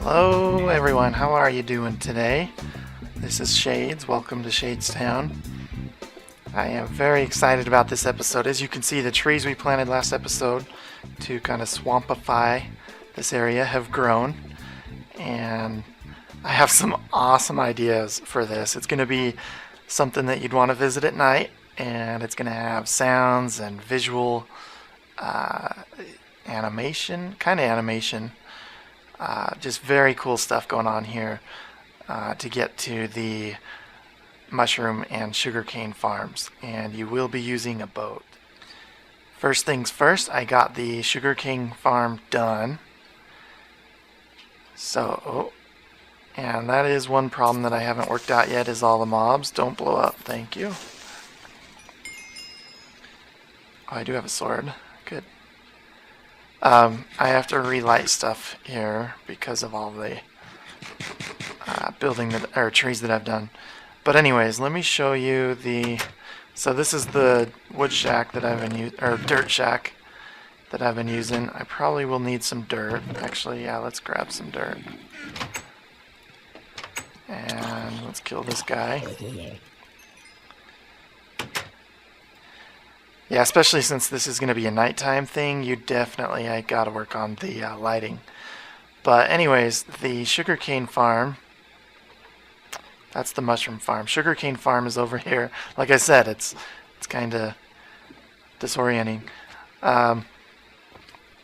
Hello everyone, how are you doing today? This is Shades, welcome to Shadesztown. I am very excited about this episode. As you can see, the trees we planted last episode to kind of swampify this area have grown, and I have some awesome ideas for this. It's going to be something that you'd want to visit at night, and it's going to have sounds and visual animation, just very cool stuff going on here to get to the mushroom and sugarcane farms, and you will be using a boat. First things first, I got the sugarcane farm done. And that is one problem that I haven't worked out yet, is all the mobs. Don't blow up, thank you. Oh, I do have a sword. Good. I have to relight stuff here because of all the trees that I've done. But anyways, let me show you the. So this is the wood shack that I've been dirt shack that I've been using. I probably will need some dirt. Actually, yeah, let's grab some dirt. And let's kill this guy. Yeah, especially since this is going to be a nighttime thing, I gotta work on the lighting. But anyways, the sugarcane farm, that's the mushroom farm. Sugarcane farm is over here. Like I said, it's kind of disorienting.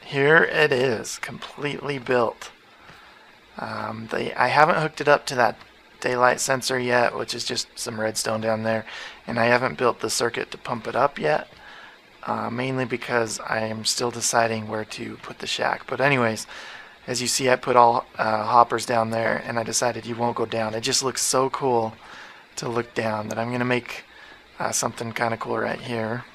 Here it is, completely built. I haven't hooked it up to that daylight sensor yet, which is just some redstone down there, and I haven't built the circuit to pump it up yet. Mainly because I am still deciding where to put the shack. But anyways, as you see, I put all hoppers down there, and I decided you won't go down. It just looks so cool to look down that I'm going to make something kind of cool right here.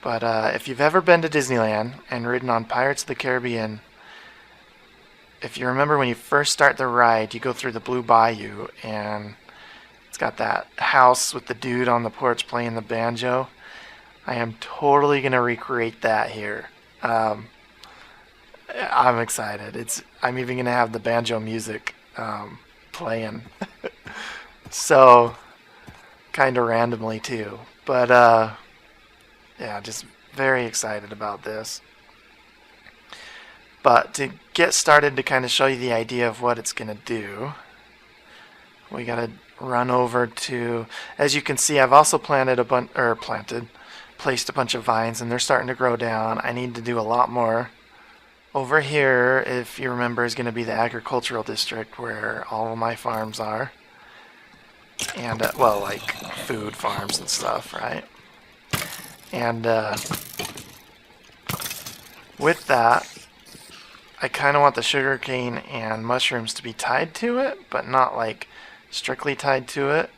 But if you've ever been to Disneyland and ridden on Pirates of the Caribbean, if you remember when you first start the ride, you go through the Blue Bayou, and it's got that house with the dude on the porch playing the banjo. I am totally going to recreate that here. I'm excited. I'm even going to have the banjo music playing. So, kind of randomly too. But, yeah, just very excited about this. But to get started, to kind of show you the idea of what it's going to do, we got to run over to, as you can see, I've also placed a bunch of vines, and they're starting to grow down. I need to do a lot more. Over here, if you remember, is going to be the agricultural district where all of my farms are. And, well, like food farms and stuff, right? And with that, I kind of want the sugarcane and mushrooms to be tied to it, but not like strictly tied to it.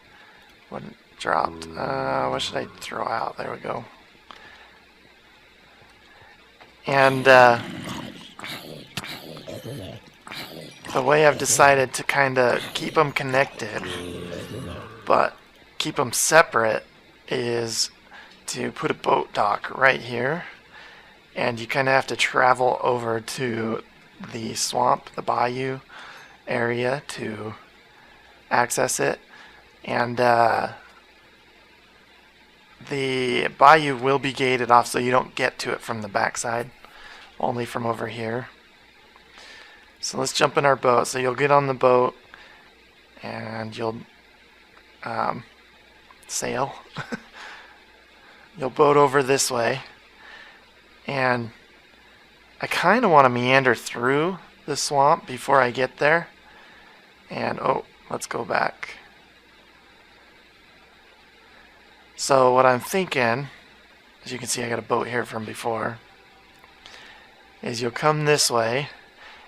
What dropped? What should I throw out? There we go. And the way I've decided to kind of keep them connected, but keep them separate, is to put a boat dock right here. And you kind of have to travel over to the swamp, the bayou area, to access it. And the bayou will be gated off, so you don't get to it from the backside, only from over here. So let's jump in our boat. So you'll get on the boat and you'll sail. You'll boat over this way, and I kind of want to meander through the swamp before I get there. And let's go back. So what I'm thinking, as you can see, I got a boat here from before, is you'll come this way,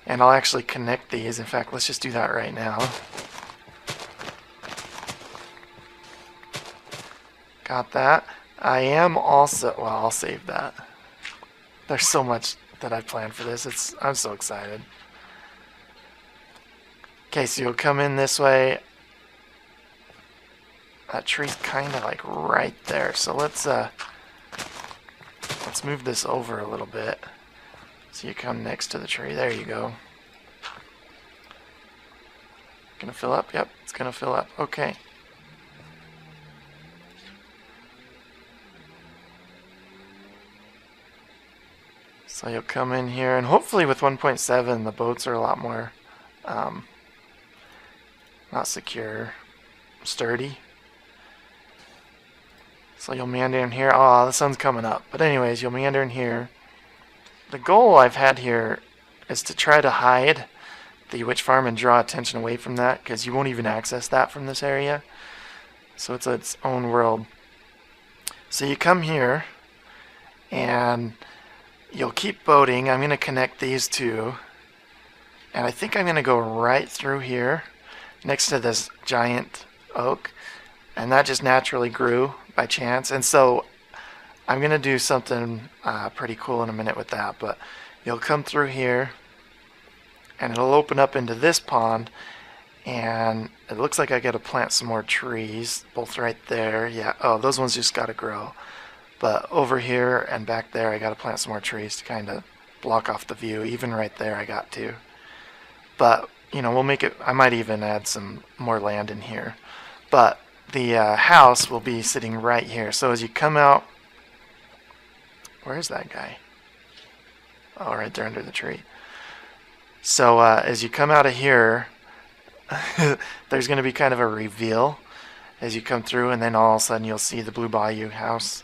and I'll actually connect these. In fact, let's just do that right now. Got that. I am also, well, I'll save that. There's so much that I planned for this. I'm so excited. Okay, so you'll come in this way. that tree's kind of like right there. So let's move this over a little bit. So you come next to the tree. There you go. Gonna fill up? Yep, it's gonna fill up. Okay. So you'll come in here, and hopefully with 1.7 the boats are a lot more not secure, sturdy. So you'll meander in here. Oh, the sun's coming up. But anyways, you'll meander in here. The goal I've had here is to try to hide the witch farm and draw attention away from that, because you won't even access that from this area. So it's its own world. So you come here, and you'll keep boating. I'm going to connect these two. And I think I'm going to go right through here next to this giant oak. And that just naturally grew by chance. And so I'm going to do something pretty cool in a minute with that. But you'll come through here, and it'll open up into this pond. And it looks like I got to plant some more trees, both right there. Yeah, oh, those ones just got to grow. But over here and back there, I got to plant some more trees to kind of block off the view. Even right there, I got to. But, you know, we'll make it, I might even add some more land in here. But the house will be sitting right here. So as you come out, where's that guy? Oh, right there under the tree. So as you come out of here, there's going to be kind of a reveal as you come through, and then all of a sudden you'll see the Blue Bayou house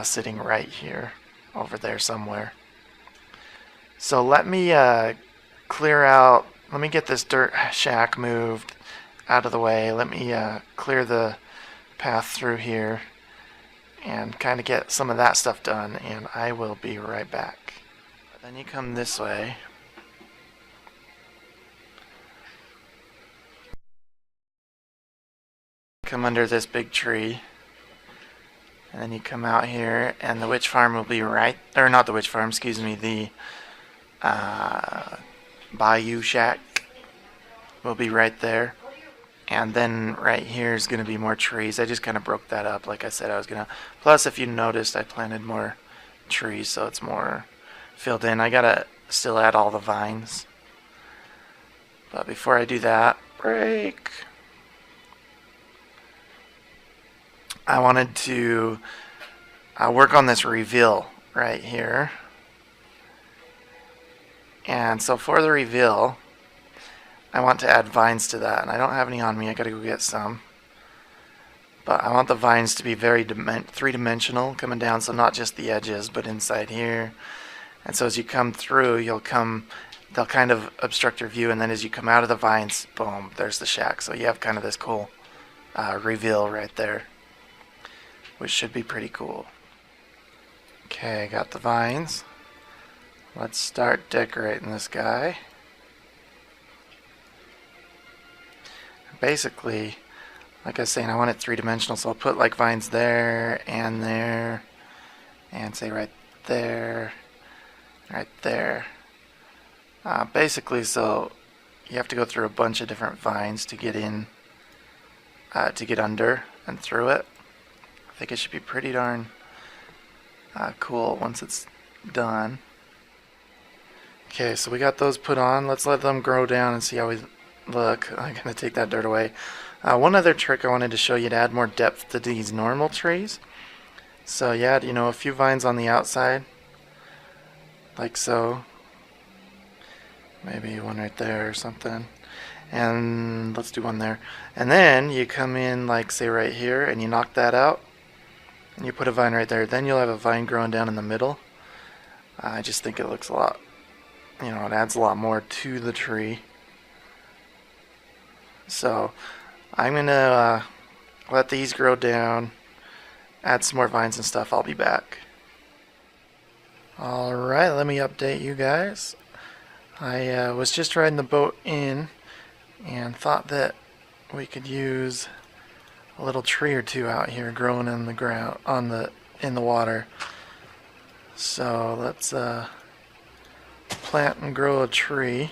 sitting right here, over there somewhere. So let me clear out, let me get this dirt shack moved out of the way. Let me clear the path through here and kind of get some of that stuff done, and I will be right back. Then you come this way. Come under this big tree, and then you come out here, and the witch farm will be right, or not the witch farm, excuse me, the Bayou shack will be right there. And then right here is going to be more trees. I just kind of broke that up, like I said I was going to. Plus, if you noticed, I planted more trees, so it's more filled in. I got to still add all the vines. But before I do that, break. I wanted to work on this reveal right here. And so for the reveal, I want to add vines to that. And I don't have any on me. I got to go get some. But I want the vines to be very three-dimensional coming down. So not just the edges, but inside here. And so as you come through, they'll kind of obstruct your view. And then as you come out of the vines, boom, there's the shack. So you have kind of this cool reveal right there, which should be pretty cool. Okay, got the vines. Let's start decorating this guy. Basically, like I was saying, I want it three-dimensional, so I'll put like vines there, and say right there, right there. Basically, so you have to go through a bunch of different vines to get in, to get under and through it. I think it should be pretty darn cool once it's done. Okay, so we got those put on. Let's let them grow down and see how we look. I'm going to take that dirt away. One other trick I wanted to show you to add more depth to these normal trees. So you add, a few vines on the outside, like so. Maybe one right there or something. And let's do one there. And then you come in, like say right here, and you knock that out. And you put a vine right there. Then you'll have a vine growing down in the middle. I just think it looks a lot, it adds a lot more to the tree. So I'm going to let these grow down, add some more vines and stuff. I'll be back. Alright, let me update you guys. I was just riding the boat in and thought that we could use a little tree or two out here growing in the ground, in the water. So let's plant and grow a tree.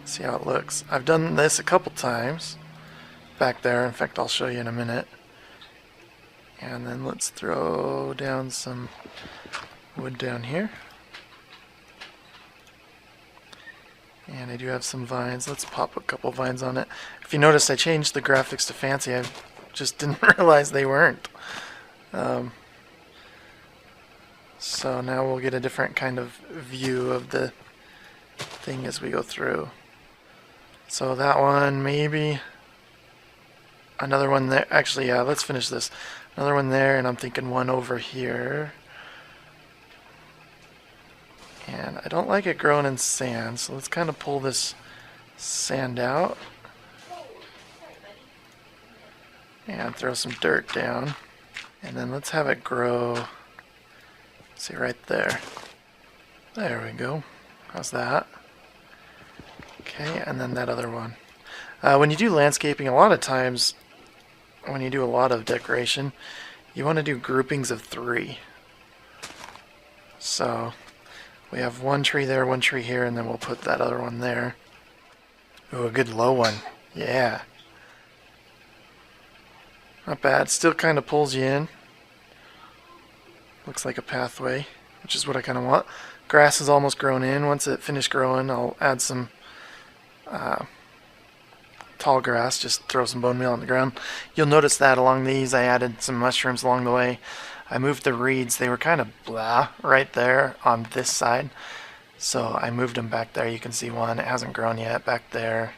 See how it looks. I've done this a couple times, back there. In fact, I'll show you in a minute. And then let's throw down some wood down here. And I do have some vines. Let's pop a couple vines on it. If you notice, I changed the graphics to fancy. I just didn't realize they weren't. So now we'll get a different kind of view of the thing as we go through. So that one, maybe another one there. Actually, yeah, let's finish this. Another one there, and I'm thinking one over here. And I don't like it growing in sand, so let's kind of pull this sand out and throw some dirt down. And then let's have it grow, see, right there. There we go. How's that? Okay, and then that other one. When you do landscaping, a lot of times, when you do a lot of decoration, you want to do groupings of 3. So we have one tree there, one tree here, and then we'll put that other one there. Ooh, a good low one. Yeah. Not bad. Still kind of pulls you in. Looks like a pathway, which is what I kind of want. Grass is almost grown in. Once it finished growing, I'll add some tall grass. Just throw some bone meal on the ground. You'll notice that along these, I added some mushrooms along the way. I moved the reeds. They were kind of blah right there on this side. So I moved them back there. You can see one. It hasn't grown yet back there.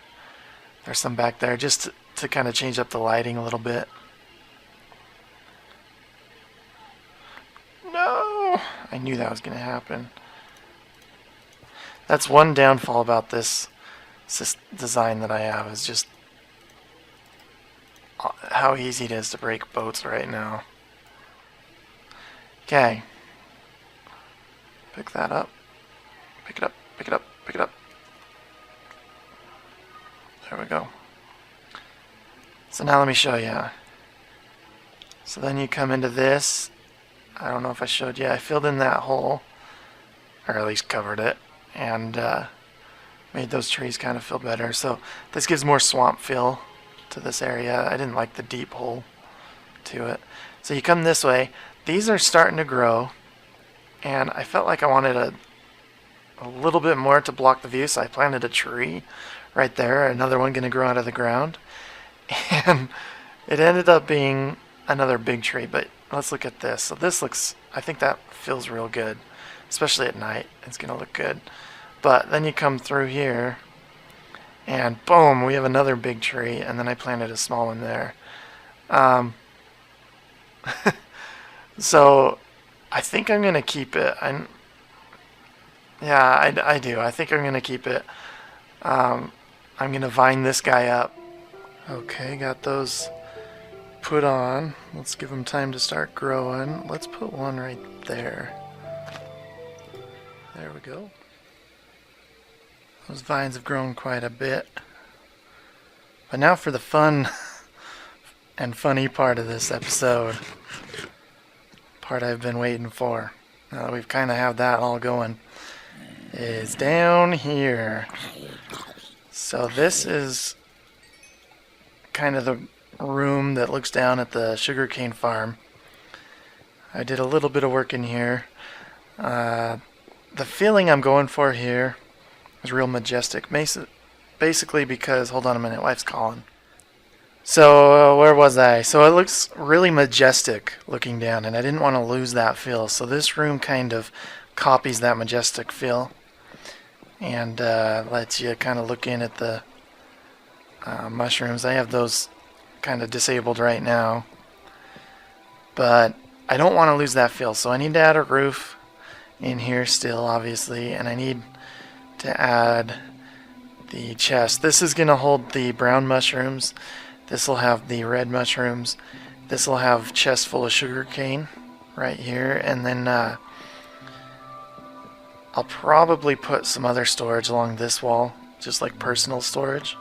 There's some back there just to kind of change up the lighting a little bit. No! I knew that was going to happen. That's one downfall about this design that I have, is just how easy it is to break boats right now. Okay. Pick that up. Pick it up, pick it up, pick it up. There we go. So now let me show you. So then you come into this. I don't know if I showed you. I filled in that hole, or at least covered it, and made those trees kind of feel better. So this gives more swamp feel to this area. I didn't like the deep hole to it. So you come this way. These are starting to grow, and I felt like I wanted a little bit more to block the view, so I planted a tree right there, another one going to grow out of the ground, and it ended up being another big tree. But let's look at this. So this looks, I think that feels real good, especially at night. It's going to look good. But then you come through here, and boom, we have another big tree, and then I planted a small one there. So I think I'm going to keep it. Yeah, I do. I think I'm going to keep it. I'm going to vine this guy up. Okay, got those put on. Let's give them time to start growing. Let's put one right there. There we go. Those vines have grown quite a bit. But now for the fun and funny part of this episode. Part I've been waiting for. Now that we've kind of have that all going, is down here. So this is kind of the room that looks down at the sugarcane farm. I did a little bit of work in here. The feeling I'm going for here is real majestic. Basically because, hold on a minute, wife's calling. So where was I? So it looks really majestic looking down, and I didn't want to lose that feel. So this room kind of copies that majestic feel, and lets you kind of look in at the mushrooms. I have those kind of disabled right now, but I don't want to lose that feel. So I need to add a roof in here still, obviously, and I need to add the chest. This is going to hold the brown mushrooms. This will have the red mushrooms. This will have chest full of sugarcane right here, and then I'll probably put some other storage along this wall, just like personal storage.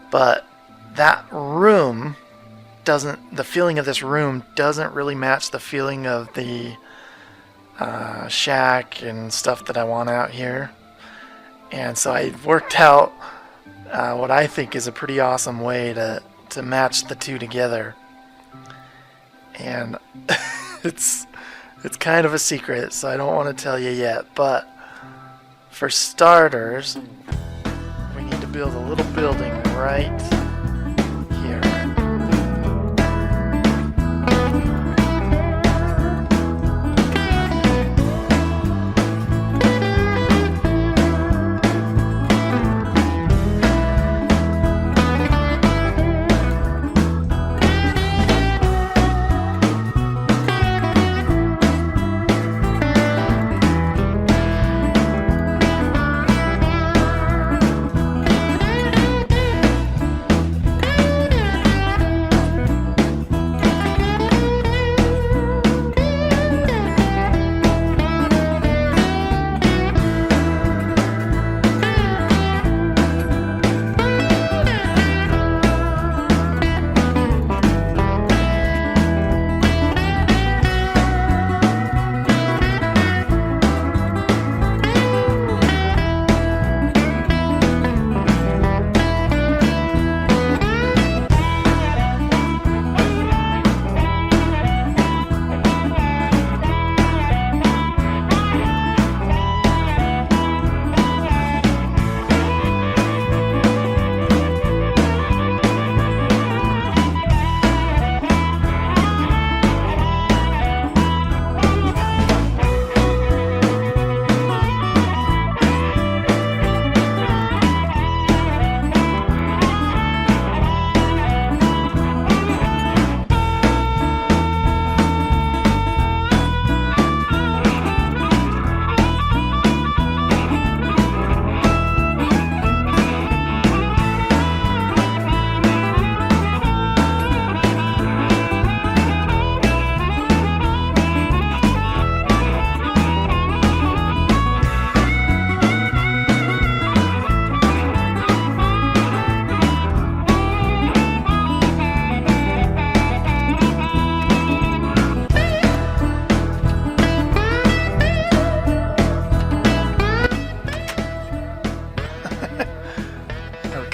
But that room doesn't, the feeling of this room doesn't really match the feeling of the shack and stuff that I want out here. And so I worked out what I think is a pretty awesome way to match the two together. And it's kind of a secret, so I don't want to tell you yet, but for starters, we need to build a little building right here.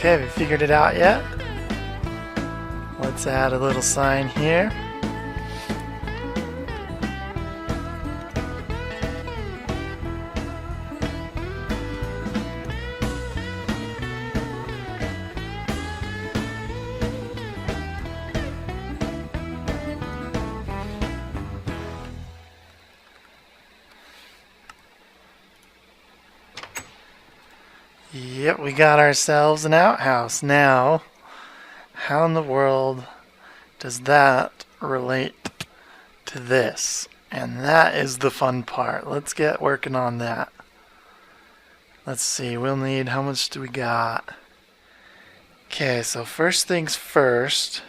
Okay, have you figured it out yet? Let's add a little sign here. Yep, we got ourselves an outhouse. Now, how in the world does that relate to this? And that is the fun part. Let's get working on that. Let's see, we'll need, how much do we got? Okay, so first things first.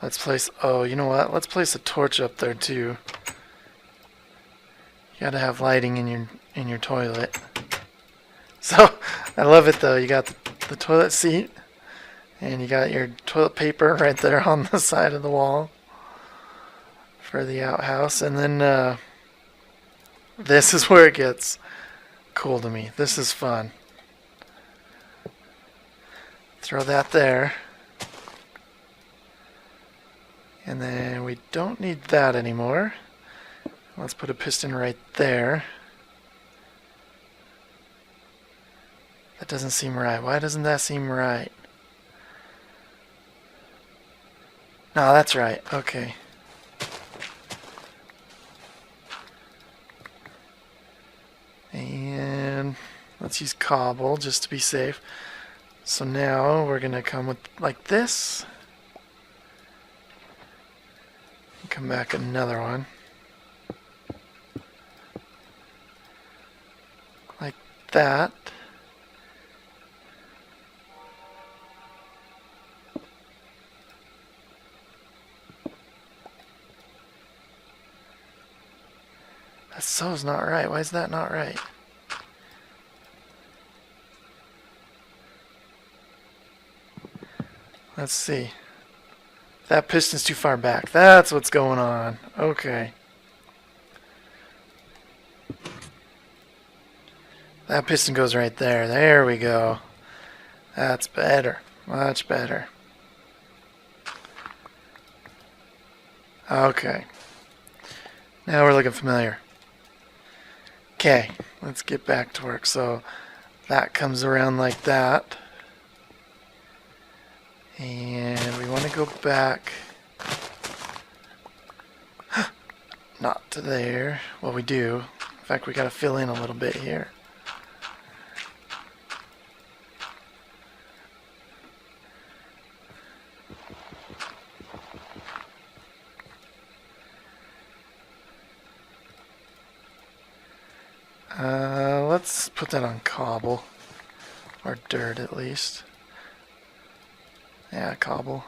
Let's place, oh, you know what? Let's place a torch up there too. You gotta have lighting in your toilet. So, I love it though. You got the toilet seat, and you got your toilet paper right there on the side of the wall for the outhouse. And then this is where it gets cool to me. This is fun. Throw that there. And then we don't need that anymore. Let's put a piston right there. That doesn't seem right. Why doesn't that seem right? No, that's right. Okay. And let's use cobble just to be safe. So now we're going to come with like this. Come back another one. Like that. That so's not right. Why is that not right? Let's see. That piston's too far back. That's what's going on. Okay. That piston goes right there. There we go. That's better. Much better. Okay. Now we're looking familiar. Okay, let's get back to work. So that comes around like that. And we want to go back. Not to there. Well, we do. In fact, we got to fill in a little bit here. Let's put that on cobble. Or dirt, at least. Yeah, cobble.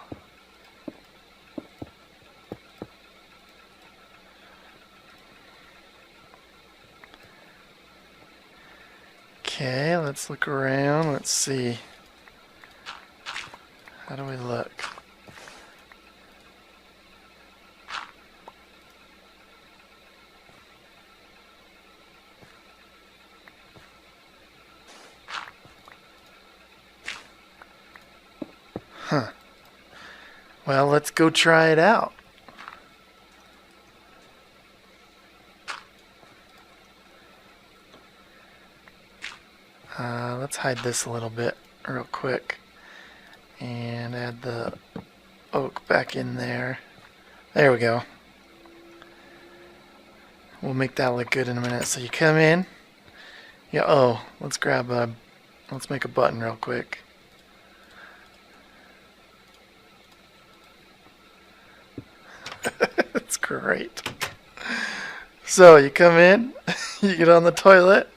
Okay, let's look around. Let's see. How do we look? Huh. Well, let's go try it out. Let's hide this a little bit real quick and add the oak back in there. There we go. We'll make that look good in a minute. So you come in. Yeah. Oh, let's make a button real quick. That's great. So you come in, you get on the toilet,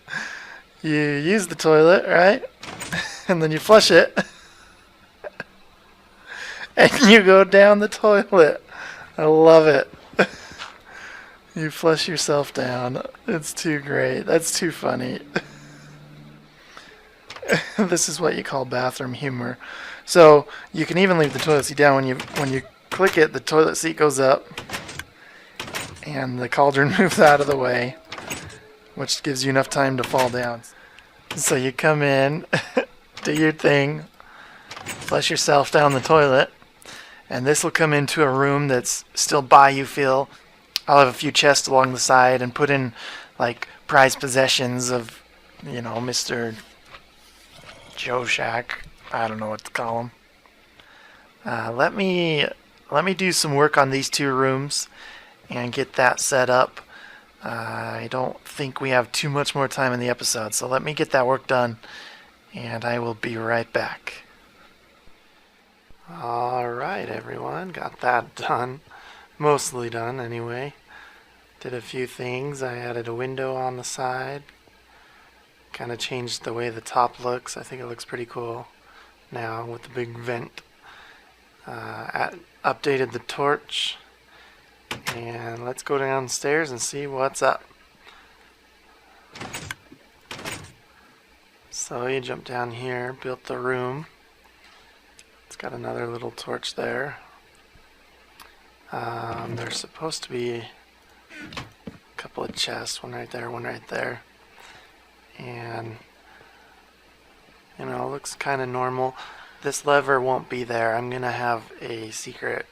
you use the toilet, right? And then you flush it. And you go down the toilet. I love it. You flush yourself down. It's too great. That's too funny. This is what you call bathroom humor. So you can even leave the toilet seat down. When you click it, the toilet seat goes up and the cauldron moves out of the way, which gives you enough time to fall down. So you come in, do your thing, flush yourself down the toilet, and this will come into a room that's still bayou feel. I'll have a few chests along the side and put in like prized possessions of, you know, Mr. Joe Shack. I don't know what to call him. Let me do some work on these two rooms and get that set up. I don't think we have too much more time in the episode, so let me get that work done and I will be right back. Alright everyone, got that done. Mostly done anyway. Did a few things. I added a window on the side. Kind of changed the way the top looks. I think it looks pretty cool now with the big vent. Updated the torch. And let's go downstairs and see what's up. So you jump down here, built the room. It's got another little torch there. There's supposed to be a couple of chests, one right there. And, you know, it looks kind of normal. This lever won't be there. I'm going to have a secret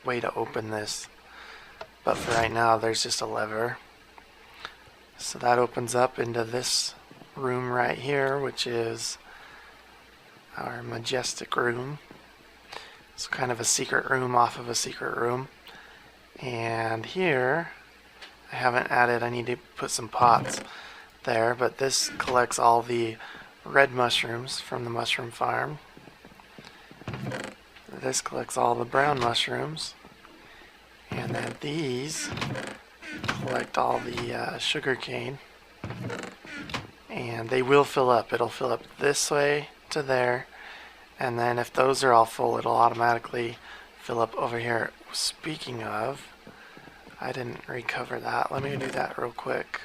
way to open this. But for right now, there's just a lever. So that opens up into this room right here, which is our majestic room. It's kind of a secret room off of a secret room. And here, I haven't added, I need to put some pots there, but this collects all the red mushrooms from the mushroom farm. This collects all the brown mushrooms. And then these collect all the sugarcane. And they will fill up. It'll fill up this way to there. And then if those are all full, it'll automatically fill up over here. Speaking of, I didn't recover that. Let me do that real quick.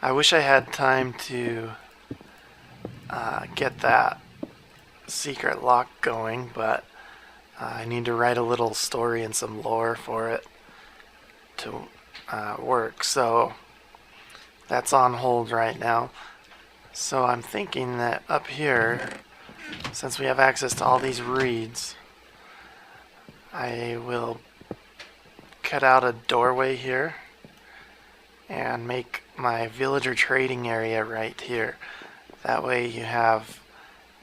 I wish I had time to get that secret lock going, but I need to write a little story and some lore for it to work, so that's on hold right now. So I'm thinking that up here, since we have access to all these reeds, I will cut out a doorway here and make my villager trading area right here. That way you have,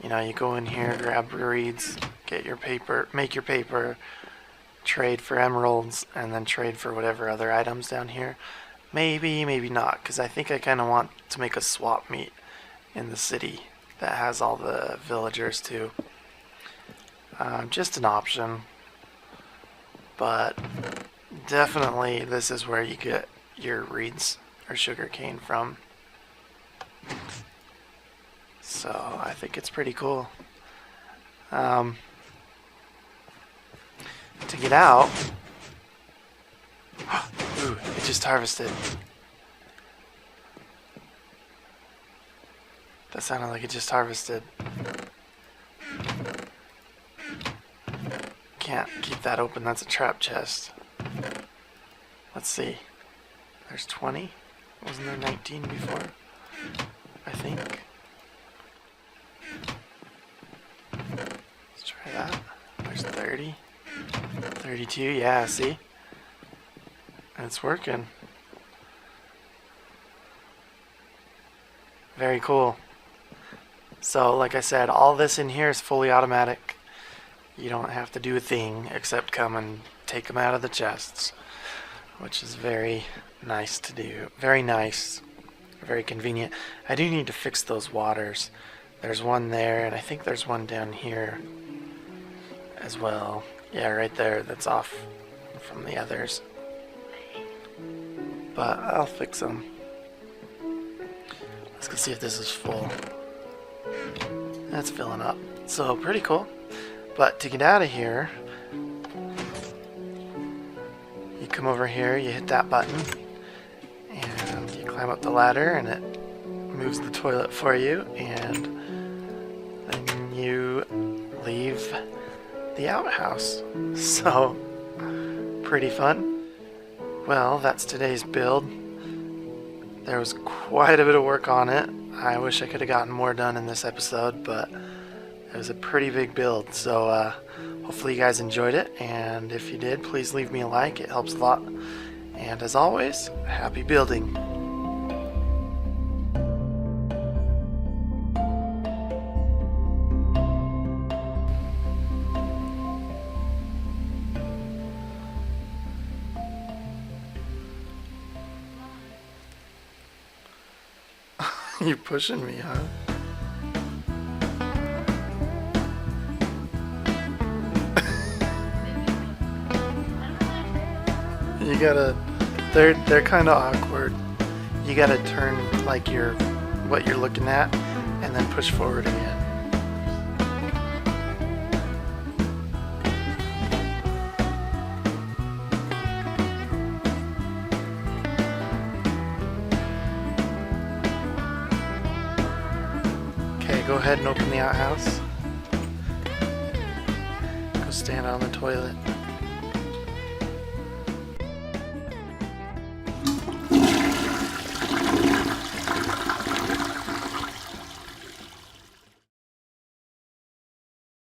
you know, you go in here, grab your reeds, get your paper, make your paper, trade for emeralds, and then trade for whatever other items down here. Maybe, maybe not, because I think I kind of want to make a swap meet in the city that has all the villagers too. Just an option, but definitely this is where you get your reeds or sugarcane from. So I think it's pretty cool. To get out, ooh, it just harvested. That sounded like it just harvested. Can't keep that open, that's a trap chest. Let's see. There's 20. Wasn't there 19 before? I think. Let's try that. There's 30. 32, yeah, see? It's working. Very cool. So, like I said, all this in here is fully automatic. You don't have to do a thing except come and take them out of the chests, which is very nice to do. Very nice. Very convenient. I do need to fix those waters. There's one there, and I think there's one down here as well. Yeah, right there, that's off from the others. But I'll fix them. Let's go see if this is full. That's filling up. So, pretty cool. But to get out of here, you come over here, you hit that button, and you climb up the ladder, and it moves the toilet for you, and then you leave the outhouse. So, pretty fun. Well, that's today's build. There was quite a bit of work on it. I wish I could have gotten more done in this episode, but it was a pretty big build. So hopefully you guys enjoyed it, and if you did, please leave me a like. It helps a lot. And as always, happy building. You pushing me, huh? You gotta, they're kind of awkward. You gotta turn like what you're looking at, and then push forward again. Go ahead and open the outhouse. Go stand on the toilet.